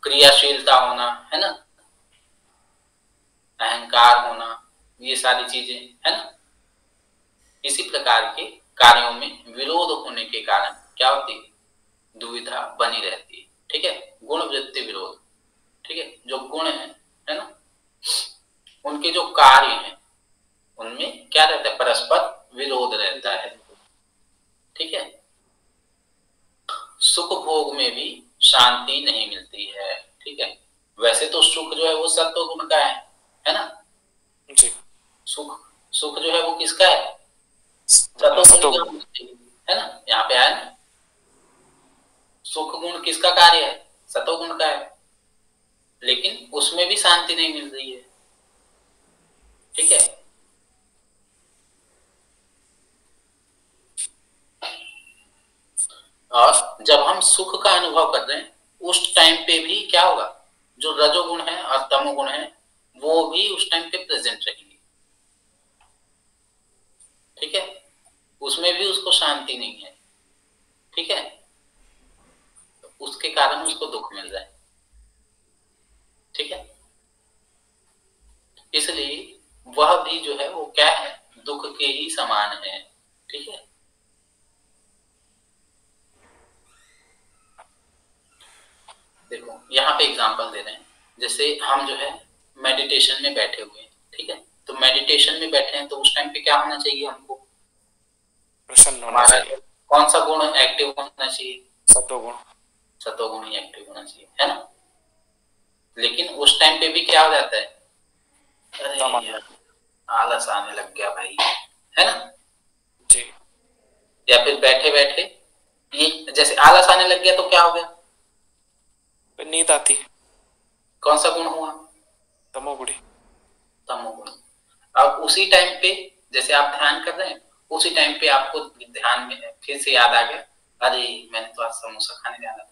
क्रियाशीलता होना, है ना, अहंकार होना, ये सारी चीजें, है ना। इसी प्रकार के कार्यों में विरोध होने के कारण क्या होती है? दुविधा बनी रहती है। ठीक है, गुण वृत्ति विरोध। ठीक है, जो गुण है ना, उनके जो कार्य हैं उनमें क्या रहता है? परस्पर विरोध रहता है। ठीक है, सुख भोग में भी शांति नहीं मिलती है। ठीक है, वैसे तो सुख जो है वो सत्व गुण का है ना जी। सुख जो है वो किसका है? सत्व गुण, है ना। यहाँ पे आया ना, सुख गुण किसका कार्य है? सत्व गुण का है, लेकिन उसमें भी शांति नहीं मिल रही है। ठीक है, और जब हम सुख का अनुभव कर रहे हैं उस टाइम पे भी क्या होगा? जो रजोगुण है और तमोगुण है वो भी उस टाइम पे प्रेजेंट रहेंगे। ठीक है, उसमें भी उसको शांति नहीं है। ठीक है, तो उसके कारण उसको दुख मिल रहा है। ठीक है, इसलिए वह भी जो है वो क्या है? दुख के ही समान है। ठीक है, देखो यहाँ पे एग्जांपल दे रहे हैं। जैसे हम जो है मेडिटेशन में बैठे हुए हैं। ठीक है, तो मेडिटेशन में बैठे हैं तो उस टाइम पे क्या होना चाहिए हमको? प्रसन्न होना चाहिए। कौन सा गुण एक्टिव होना चाहिए? सत्वगुण। सत्वगुण ही एक्टिव होना चाहिए, है ना। लेकिन उस टाइम पे भी क्या हो जाता है? अरे आलस आने लग गया भाई, है ना जी। या फिर बैठे बैठे ये जैसे आलस आने लग गया तो क्या हो गया? नींद आती है। कौन सा गुण हुआ? तमोगुण। तमोगुण। अब उसी टाइम पे जैसे आप ध्यान कर रहे हैं, उसी टाइम पे आपको ध्यान में फिर से याद आ गया, अरे मैंने तो आज समोसा खाने जाना था।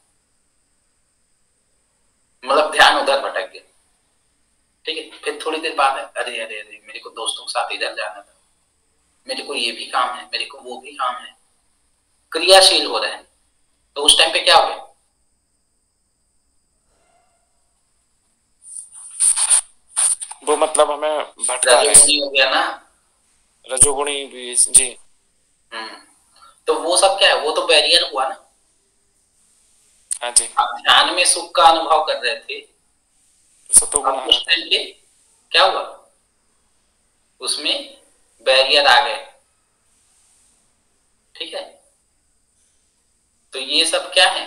मतलब ध्यान उधर भटक गया। ठीक है, फिर थोड़ी देर बाद अरे अरे अरे मेरे को दोस्तों के साथ इधर जाना था, मेरे को ये भी काम है, मेरे को वो भी काम है। क्रियाशील हो रहे हैं, तो उस टाइम पे क्या हो गया? वो मतलब हमें भटका रहे हैं। हो गया ना, रजोगुणी भी जी। तो वो सब क्या है? वो तो बैरियर हुआ ना। हाँ जी, आप ध्यान में सुख का अनुभव कर रहे थे, सत्वगुण उस टाइम पे क्या हुआ? उसमें बैरियर आ गए। ठीक है, तो ये सब क्या है?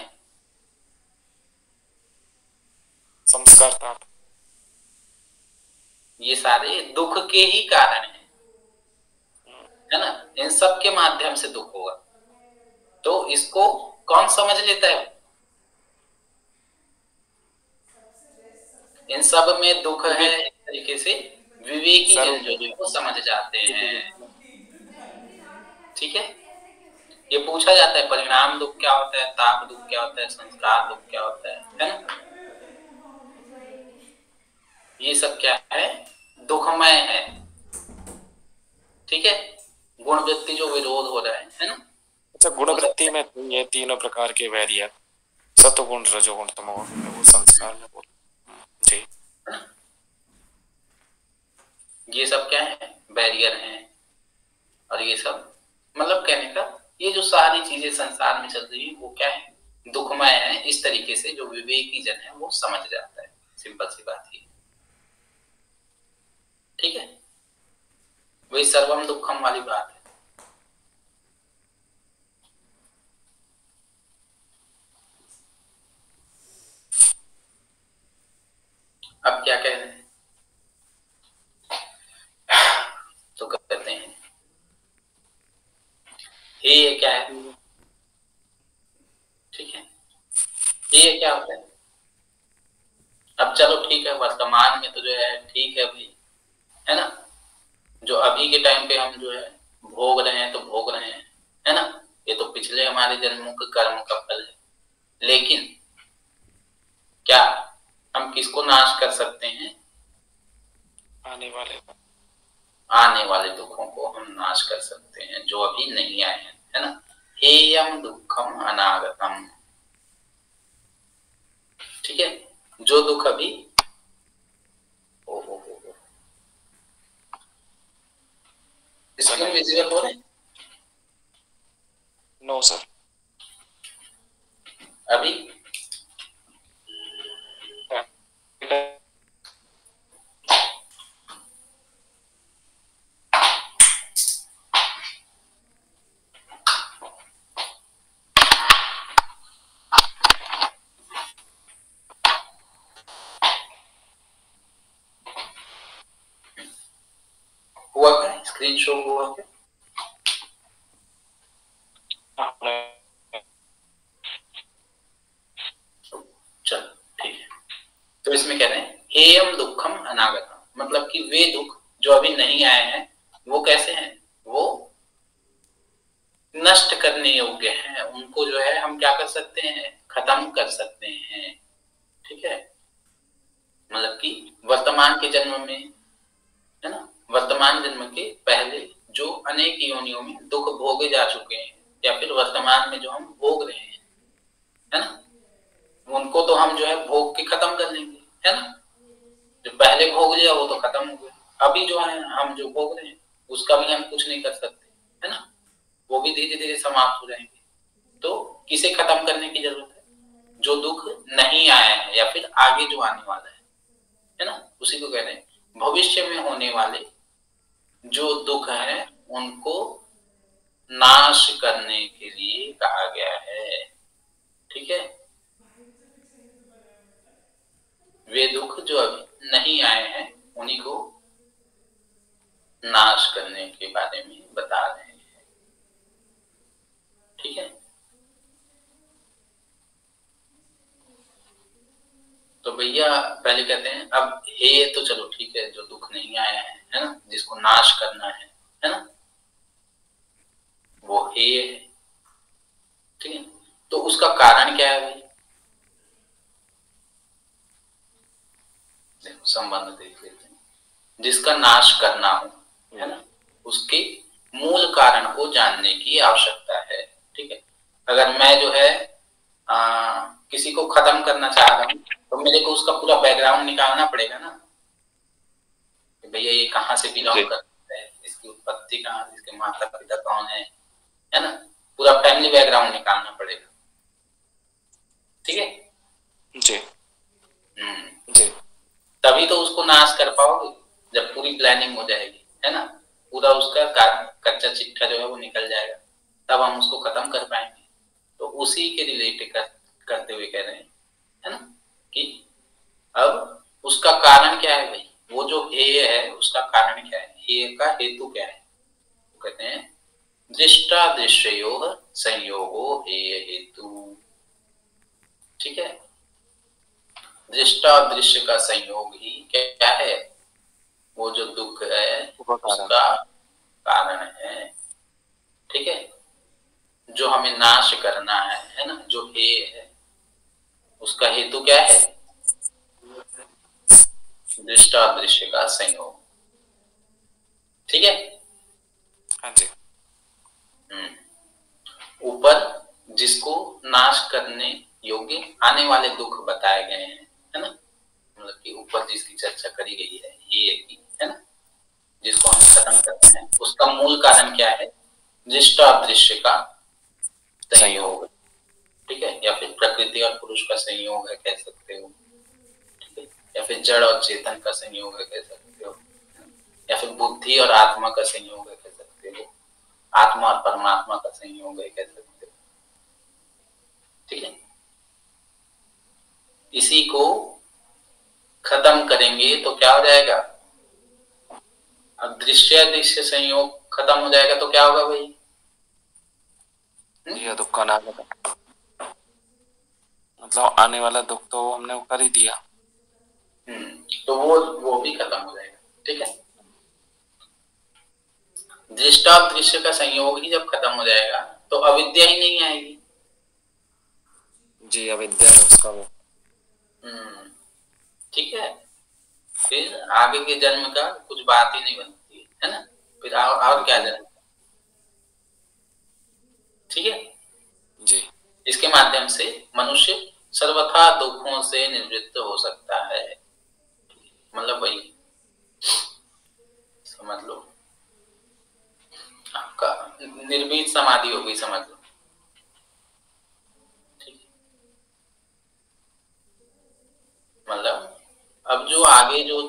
संस्कार था। ये सारे दुख के ही कारण हैं। है ना, इन सब के माध्यम से दुख होगा। तो इसको कौन समझ लेता है? इन सब में दुख है, एक तरीके से विवेकी सर जन जो है वो समझ जाते हैं। ठीक है, ये पूछा जाता है परिणाम दुख क्या होता है, ताप दुख क्या होता है, संस्कार दुख क्या होता है ना। ये सब क्या है? दुखमय है। ठीक है, गुण वृत्ति जो विरोध हो रहा है ना। अच्छा, गुण वृत्ति में ये तीनों प्रकार के वैरियर, सत्वगुण, रजोगुण, तमोगुण, वो संस्कार में बोल जी, ये सब क्या है? बैरियर हैं। और ये सब मतलब कहने का, ये जो सारी चीजें संसार में चल रही है वो क्या है? दुखमय है। इस तरीके से जो विवेकी जन है वो समझ जाता है। सिंपल सी बात है। ठीक है, वही सर्वम दुखम वाली बात है। अब क्या कह रहे हैं? तो कहते हैं ये क्या है? ठीक है, ये क्या होता है? अब चलो ठीक है, वर्तमान में तो जो है ठीक है भाई, है ना, जो अभी के टाइम पे हम जो है भोग रहे हैं तो भोग रहे हैं, है ना, ये तो पिछले हमारे जन्मों के कर्म का फल है। लेकिन क्या हम किसको नाश कर सकते हैं? आने वाले दुखों को हम नाश कर सकते हैं जो अभी नहीं आए हैं, है ना। हेयम दुखम अनागतम। ठीक है, जो दुख अभी हो स्क्रीन विजिबल हो रहे? नो सर, अभी हुआ क्या? स्क्रीन शो हुआ क्या? चलो ठीक है, तो इसमें कह रहे हैं हेयम दुखम अनागतम, मतलब कि वे दुख जो अभी नहीं आए हैं वो कैसे हैं? वो नष्ट करने योग्य हैं। उनको जो है हम क्या कर सकते हैं? खत्म कर सकते हैं। ठीक है, मतलब कि वर्तमान के जन्म में, है ना, वर्तमान जन्म के पहले जो अनेक योनियों में दुख भोगे जा चुके हैं, या फिर वर्तमान में जो हम भोग रहे हैं, है ना, उनको तो हम जो है भोग के खत्म कर लेंगे, है ना। जो पहले भोग लिया वो तो खत्म हो गया। अभी जो है हम जो भोग रहे हैं उसका भी हम कुछ नहीं कर सकते, है ना, वो भी धीरे धीरे समाप्त हो जाएंगे। तो किसे खत्म करने की जरूरत है? जो दुख नहीं आया है या फिर आगे जो आने वाला है ना, उसी को कह रहे हैं भविष्य में होने वाले जो दुख है उनको नाश करने के लिए कहा गया है। ठीक है, वे दुख जो अभी नहीं आए हैं उन्हीं को नाश करने के बारे में बता रहे हैं। ठीक है, तो भैया पहले कहते हैं अब हे तो चलो ठीक है, जो दुख नहीं आया है ना, जिसको नाश करना है ना, वो हे है। ठीक है, तो उसका कारण क्या है भाई? देखो संबंध देख लेते हैं। जिसका नाश करना हो, है ना, उसके मूल कारण को जानने की आवश्यकता है। ठीक है, अगर मैं जो है किसी को खत्म करना चाह रहा हूं तो मेरे को उसका पूरा बैकग्राउंड निकालना पड़ेगा ना, कि भैया ये कहाँ से बिलोंग करता है, इसकी उत्पत्ति कहाँ, इसके माता पिता कौन है ना, पूरा फैमिली बैकग्राउंड निकालना पड़ेगा। ठीक है जी जी, तभी तो उसको नाश कर पाओगे जब पूरी प्लानिंग हो जाएगी, है ना, पूरा उसका कच्चा चिट्ठा जो है वो निकल जाएगा, तब हम उसको खत्म कर पाएंगे। तो उसी के रिलेटेड करते हुए कह रहे हैं, है ना, कि अब उसका कारण क्या है भाई? वो जो हेय है उसका कारण क्या है? हेय का हेतु क्या है? कहते हैं दृष्टादृश्ययोः संयोगो हेय हेतु। ठीक है, दृष्टा और दृश्य का संयोग ही क्या है, वो जो दुख है उसका कारण है। ठीक है, जो हमें नाश करना है ना, जो हेय है उसका हेतु क्या है, दृष्टा और दृश्य का संयोग। ठीक है, हाँ जी। ऊपर जिसको नाश करने योग्य आने वाले दुख बताए गए हैं, है ना, मतलब कि ऊपर जिसकी चर्चा करी गई है ये की, है ना, जिसको हम खत्म करते हैं, उसका मूल कारण क्या है, दृष्टा और दृश्य का संयोग। ठीक है, या फिर प्रकृति और पुरुष का संयोग है कह सकते हो। ठीक है, या फिर जड़ और चेतन का संयोग है कह सकते हो, या फिर बुद्धि और आत्मा का संयोग है कह सकते हो, आत्मा और परमात्मा का संयोग है कह सकते हो। ठीक है, इसी को खत्म करेंगे तो क्या हो जाएगा, अब दृश्य दृश्य संयोग खत्म हो जाएगा तो क्या होगा भाई, ये दुख का नाम है, मतलब आने वाला दुख तो हमने वो कर ही दिया। तो वो भी खत्म हो जाएगा। ठीक है, दृष्टा और दृश्य का संयोग ही जब खत्म हो जाएगा तो अविद्या ही नहीं आएगी। जी, अविद्या उसका वो। ठीक है, फिर आगे के जन्म का कुछ बात ही नहीं बनती है ना, फिर और क्या जन्म। ठीक है जी, इसके माध्यम से मनुष्य सर्वथा दुखों से निवृत्त हो सकता है। मतलब भाई समझ लो, आपका निर्भीक समाधि हो गई, समझ लो। ठीक, मतलब अब जो आगे जो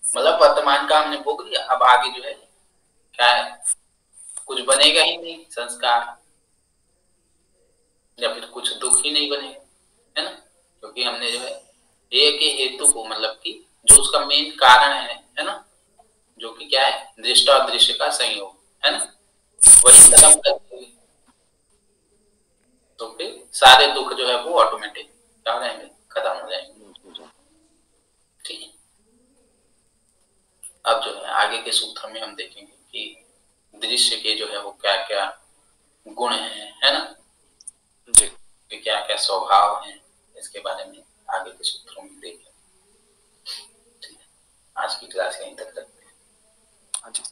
मतलब वर्तमान का हमने भोग लिया, अब आगे जो है क्या है, कुछ बनेगा ही नहीं संस्कार, या फिर कुछ दुख ही नहीं बनेगा, है ना, क्योंकि हमने जो है एक ही हेतु को, मतलब कि जो उसका मेन कारण है ना, जो कि क्या है, दृष्टा और दृश्य का संयोग, है ना, वही खत्म कर देंगे तो फिर सारे दुख जो है वो ऑटोमेटिक क्या हो जाएंगे, खत्म हो जाएंगे। ठीक है, अब जो है आगे के सूत्र में हम देखेंगे कि दृश्य के जो है वो क्या क्या गुण है ना, जी, कि क्या क्या स्वभाव है, इसके बारे में आगे के सूत्रों में देखेंगे। ठीक है, आज की क्लास यहीं तक रखते हैं। हाँ जी।